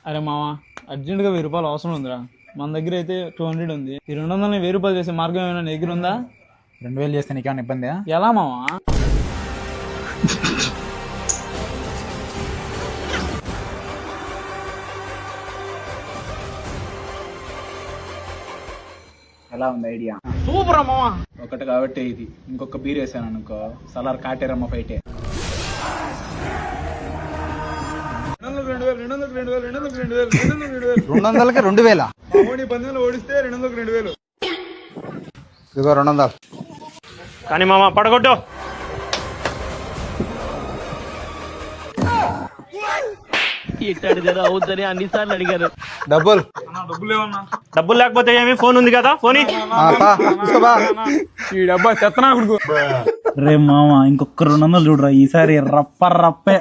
అరే మావా, అర్జెంటుగా 1000 రూపాయలు అవసరం ఉందిరా. మన దగ్గర అయితే 200 ఉంది. ఈ 200 1000 రూపాయలు చేసే మార్గం ఏమైనా నీ దగ్గర ఉందా? 2000 చేస్తే నీకేమైనా ఇబ్బంది? ఎలా మావా? ఎలా ఉంది ఐడియా? సూపర్ మావా. ఒకటి కాబట్టి ఇది, ఇంకొక బీర్ వేసాను అనుకో, సలార్ కాటేరమ్మ ఫైటే. 200కి 2000. ఓడిస్తే 200 ఇదిగో 200. కానీ మామ పడగొట్టు. ఇట్టాడు కదా అవుతుంది అన్నిసార్లు అడిగారు. డబ్బులు డబ్బులు లేకపోతే ఏమి, ఫోన్ ఉంది కదా, ఫోన్ ఈ డబ్బా చెత్తనా కొడుకు. రే మామ, ఇంకొక 200 చూడరా, ఈసారి రప్ప రప్పే.